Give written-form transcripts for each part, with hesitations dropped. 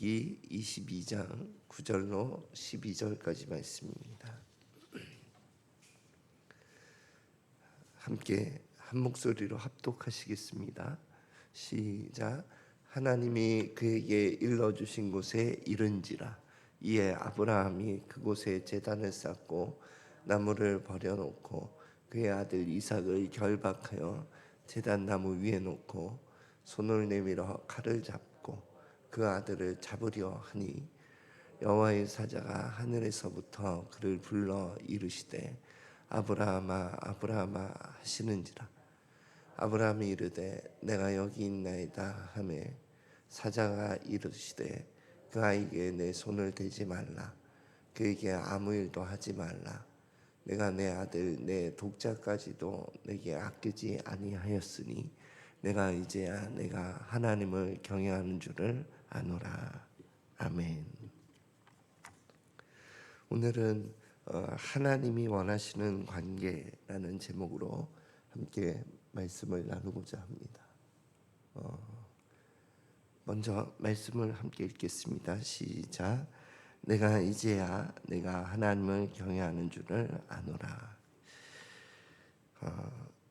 이 22장 9절로 12절까지 말씀입니다. 함께 한 목소리로 합독하시겠습니다. 시작. 하나님이 그에게 일러주신 곳에 이른지라. 이에 아브라함이 그곳에 제단을 쌓고 나무를 버려놓고 그의 아들 이삭을 결박하여 제단 나무 위에 놓고 손을 내밀어 칼을 잡고 그 아들을 잡으려 하니 여호와의 사자가 하늘에서부터 그를 불러 이르시되 아브라함아 아브라함아 하시는지라. 아브라함이 이르되 내가 여기 있나이다 하매 사자가 이르시되 그 아이에게 내 손을 대지 말라. 그에게 아무 일도 하지 말라. 내가 내 아들 내 독자까지도 내게 아끼지 아니하였으니 내가 이제야 내가 하나님을 경외하는 줄을 아노라. 아멘. 오늘은 하나님이 원하시는 관계라는 제목으로 함께 말씀을 나누고자 합니다. 먼저 말씀을 함께 읽겠습니다. 시작. 내가 이제야 내가 하나님을 경외하는 줄을 아노라.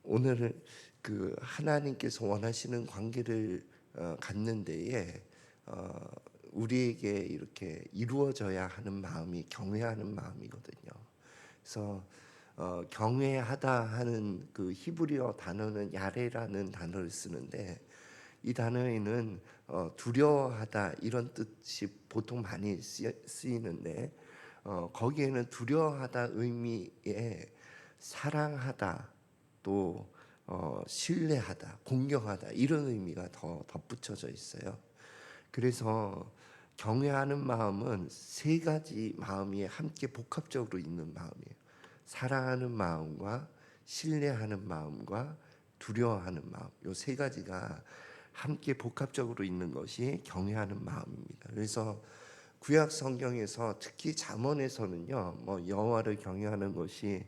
오늘 그 하나님께서 원하시는 관계를 갖는 데에 우리에게 이렇게 이루어져야 하는 마음이 경외하는 마음이거든요. 그래서 경외하다 하는 그 히브리어 단어는 야레라는 단어를 쓰는데 이 단어에는 두려워하다 이런 뜻이 보통 많이 쓰이는데 거기에는 두려워하다 의미에 사랑하다 또 신뢰하다 공경하다 이런 의미가 더 덧붙여져 있어요. 그래서 경외하는 마음은 세 가지 마음이 함께 복합적으로 있는 마음이에요. 사랑하는 마음과 신뢰하는 마음과 두려워하는 마음, 이 세 가지가 함께 복합적으로 있는 것이 경외하는 마음입니다. 그래서 구약 성경에서 특히 잠언에서는요, 여호와를 경외하는 것이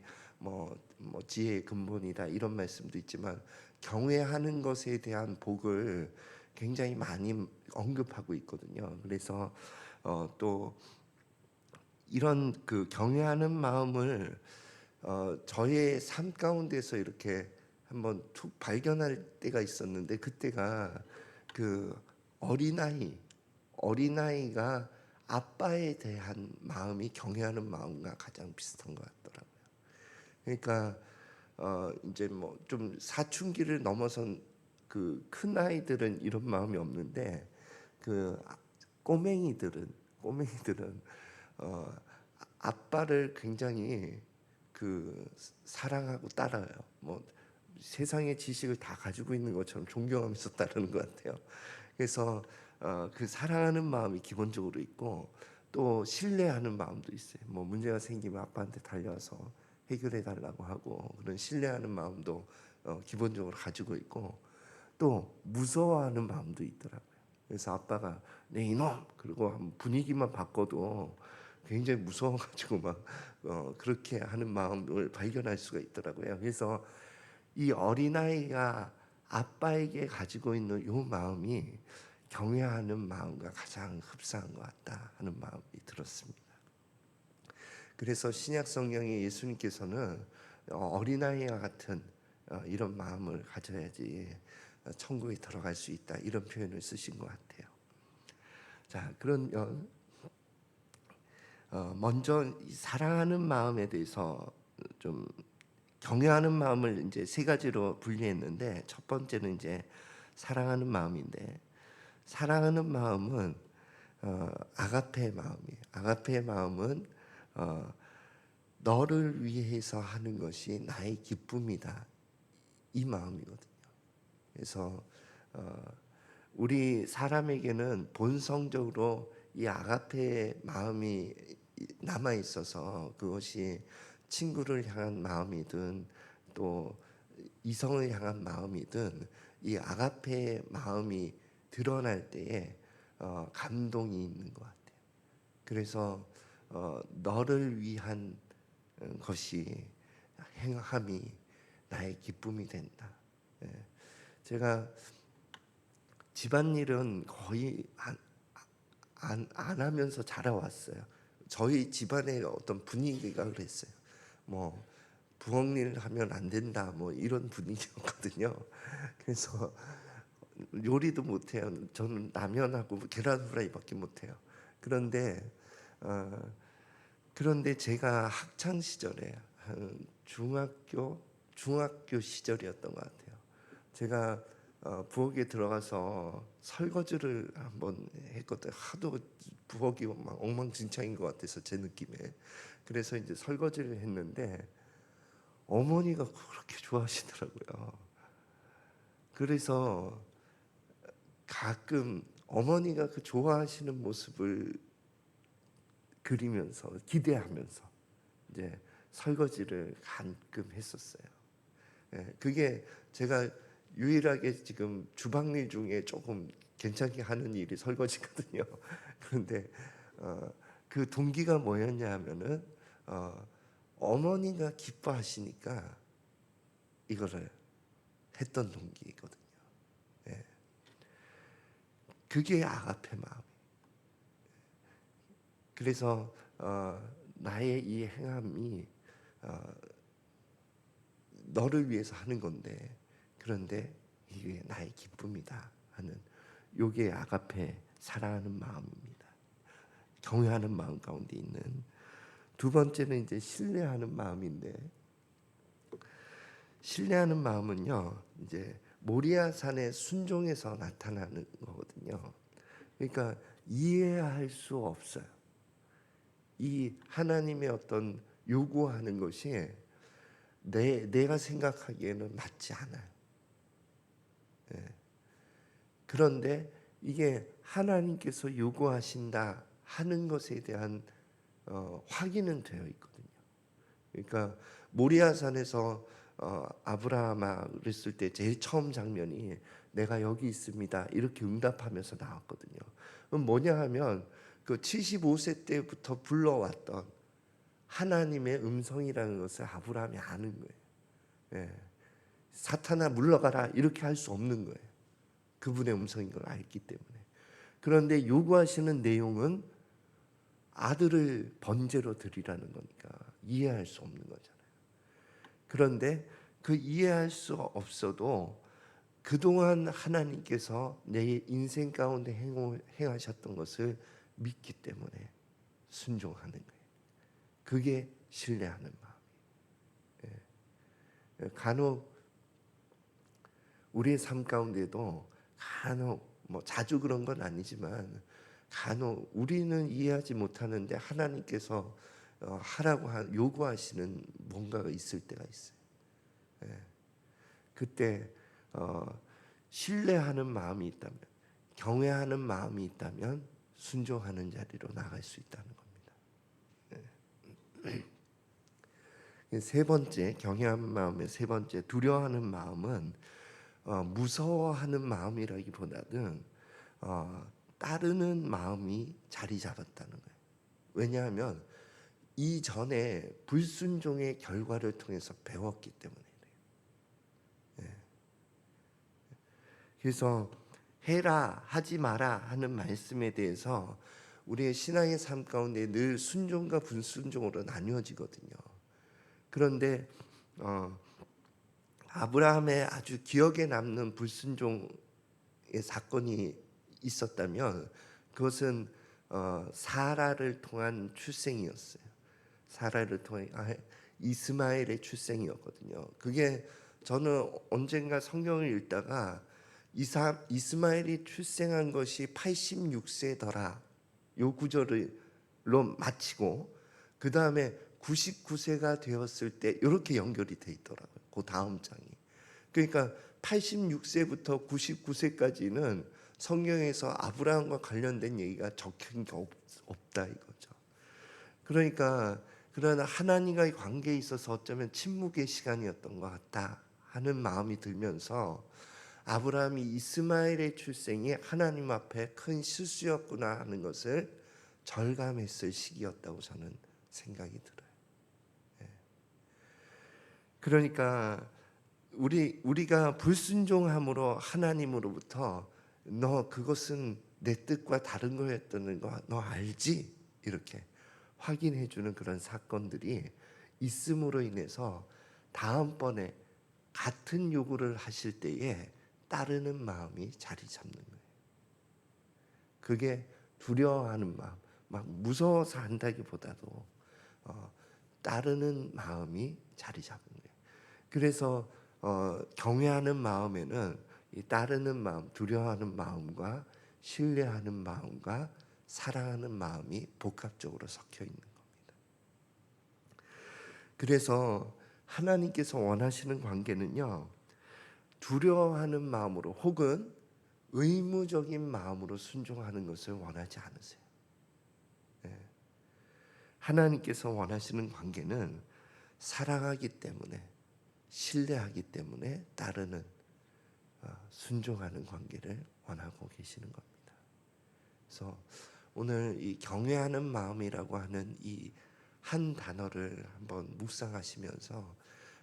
지혜의 근본이다 이런 말씀도 있지만 경외하는 것에 대한 복을 굉장히 많이 언급하고 있거든요. 그래서 또 이런 그 경외하는 마음을 저의 삶 가운데서 이렇게 한번 툭 발견할 때가 있었는데 그때가 그 어린아이가 아빠에 대한 마음이 경외하는 마음과 가장 비슷한 것 같더라고요. 그러니까 이제 뭐 좀 사춘기를 넘어선 그 큰 아이들은 이런 마음이 없는데 그 꼬맹이들은 아빠를 굉장히 그 사랑하고 따라요. 뭐 세상의 지식을 다 가지고 있는 것처럼 존경하면서 따르는 것 같아요. 그래서 그 사랑하는 마음이 기본적으로 있고 또 신뢰하는 마음도 있어요. 뭐 문제가 생기면 아빠한테 달려와서 해결해 달라고 하고 그런 신뢰하는 마음도 기본적으로 가지고 있고 또 무서워하는 마음도 있더라고요. 그래서 아빠가 네 이놈 그리고 분위기만 바꿔도 굉장히 무서워가지고 막 그렇게 하는 마음을 발견할 수가 있더라고요. 그래서 이 어린아이가 아빠에게 가지고 있는 이 마음이 경외하는 마음과 가장 흡사한 것 같다 하는 마음이 들었습니다. 그래서 신약 성경에 예수님께서는 어린아이와 같은 이런 마음을 가져야지 천국에 들어갈 수 있다 이런 표현을 쓰신 것 같아요. 자, 그러면 먼저 사랑하는 마음에 대해서 좀 경외하는 마음을 이제 세 가지로 분리했는데 첫 번째는 이제 사랑하는 마음인데 사랑하는 마음은 아가페의 마음이에요. 아가페의 마음은 너를 위해서 하는 것이 나의 기쁨이다 이 마음이거든요. 그래서 우리 사람에게는 본성적으로 이 아가페의 마음이 남아 있어서 그것이 친구를 향한 마음이든 또 이성을 향한 마음이든 이 아가페의 마음이 드러날 때에 감동이 있는 것 같아요. 그래서 너를 위한 것이 행함이 나의 기쁨이 된다. 제가 집안일은 거의 안 하면서 자라왔어요. 저희 집안의 어떤 분위기가 그랬어요. 뭐 부엌일 하면 안 된다 뭐 이런 분위기였거든요. 그래서 요리도 못해요. 저는 라면하고 계란 후라이밖에 못해요. 그런데 어, 그런데 제가 학창 시절에 한 중학교 시절이었던 것 같아요. 제가 부엌에 들어가서 설거지를 한번 했거든요. 하도 부엌이 막 엉망진창인 것 같아서 제 느낌에. 그래서 이제 설거지를 했는데 어머니가 그렇게 좋아하시더라고요. 그래서 가끔 어머니가 그 좋아하시는 모습을 그리면서 기대하면서 이제 설거지를 가끔 했었어요. 예, 그게 제가 유일하게 지금 주방일 중에 조금 괜찮게 하는 일이 설거지거든요. 그런데 어, 그 동기가 뭐였냐 하면은 어머니가 기뻐하시니까 이거를 했던 동기거든요. 예, 그게 아가페 마음. 그래서 나의 이 행함이 어, 너를 위해서 하는 건데 그런데 이게 나의 기쁨이다 하는 요게 아가페 사랑하는 마음입니다. 경외하는 마음 가운데 있는 두 번째는 이제 신뢰하는 마음인데 신뢰하는 마음은요 이제 모리아산의 순종에서 나타나는 거거든요. 그러니까 이해할 수 없어요. 이 하나님의 어떤 요구하는 것이 내가 생각하기에는 맞지 않아요. 예. 그런데 이게 하나님께서 요구하신다 하는 것에 대한 확인은 되어 있거든요. 그러니까 모리아산에서 아브라함아 그랬을 때 제일 처음 장면이 내가 여기 있습니다 이렇게 응답하면서 나왔거든요. 그럼 뭐냐 하면 그 75세 때부터 불러왔던 하나님의 음성이라는 것을 아브라함이 아는 거예요. 예. 사탄아 물러가라 이렇게 할 수 없는 거예요. 그분의 음성인 걸 알기 때문에. 그런데 요구하시는 내용은 아들을 번제로 드리라는 거니까 이해할 수 없는 거잖아요. 그런데 그 이해할 수 없어도 그동안 하나님께서 내 인생 가운데 행하셨던 것을 믿기 때문에 순종하는 거예요. 그게 신뢰하는 마음이에요. 예. 간혹 우리의 삶 가운데도 간혹 뭐 자주 그런 건 아니지만 간혹 우리는 이해하지 못하는데 하나님께서 하라고 요구하시는 뭔가가 있을 때가 있어요. 예. 그때 어, 신뢰하는 마음이 있다면, 경외하는 마음이 있다면 순종하는 자리로 나갈 수 있다는 겁니다. 세 번째 경외하는 마음의 세 번째 두려워하는 마음은 무서워하는 마음이라기보다는 따르는 마음이 자리 잡았다는 거예요. 왜냐하면 이전에 불순종의 결과를 통해서 배웠기 때문에 그래요. 예. 그래서 해라 하지 마라 하는 말씀에 대해서 우리의 신앙의 삶 가운데 늘 순종과 불순종으로 나뉘어지거든요. 그런데 아브라함의 아주 기억에 남는 불순종의 사건이 있었다면 그것은 사라를 통한 출생이었어요. 사라를 통해 이스마엘의 출생이었거든요. 그게 저는 언젠가 성경을 읽다가 이스마엘이 출생한 것이 86세더라 요 구절로 마치고 그 다음에 99세가 되었을 때 이렇게 연결이 돼 있더라고요. 그 다음 장이. 그러니까 86세부터 99세까지는 성경에서 아브라함과 관련된 얘기가 적힌 게 없다 이거죠. 그러니까 그러나 하나님과의 관계에 있어서 어쩌면 침묵의 시간이었던 것 같다 하는 마음이 들면서 아브라함이 이스마엘의 출생이 하나님 앞에 큰 실수였구나 하는 것을 절감했을 시기였다고 저는 생각이 들어요. 그러니까 우리가 불순종함으로 하나님으로부터 너 그것은 내 뜻과 다른 거였다는 거 너 알지? 이렇게 확인해 주는 그런 사건들이 있음으로 인해서 다음번에 같은 요구를 하실 때에 따르는 마음이 자리 잡는 거예요. 그게 두려워하는 마음, 막 무서워서 한다기보다도 따르는 마음이 자리 잡는 거예요. 그래서 경외하는 마음에는 이 따르는 마음, 두려워하는 마음과 신뢰하는 마음과 사랑하는 마음이 복합적으로 섞여 있는 겁니다. 그래서 하나님께서 원하시는 관계는요, 두려워하는 마음으로 혹은 의무적인 마음으로 순종하는 것을 원하지 않으세요. 하나님께서 원하시는 관계는 사랑하기 때문에, 신뢰하기 때문에 따르는 순종하는 관계를 원하고 계시는 겁니다. 그래서 오늘 이 경외하는 마음이라고 하는 이 한 단어를 한번 묵상하시면서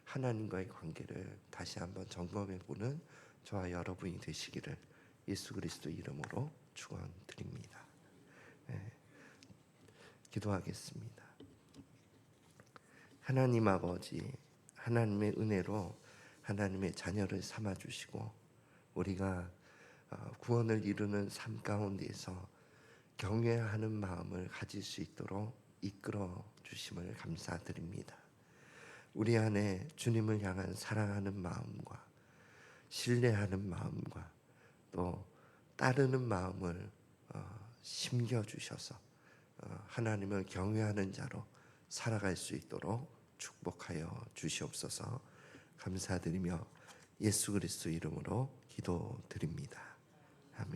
하나님과의 관계를 다시 한번 점검해 보는 저와 여러분이 되시기를 예수 그리스도 이름으로 축원드립니다. 기도하겠습니다. 하나님 아버지, 하나님의 은혜로 하나님의 자녀를 삼아 주시고 우리가 구원을 이루는 삶 가운데서 경외하는 마음을 가질 수 있도록 이끌어 주심을 감사드립니다. 우리 안에 주님을 향한 사랑하는 마음과 신뢰하는 마음과 또 따르는 마음을 심겨 주셔서 하나님을 경외하는 자로 살아갈 수 있도록 축복하여 주시옵소서. 감사드리며 예수 그리스도 이름으로 기도드립니다. 아멘.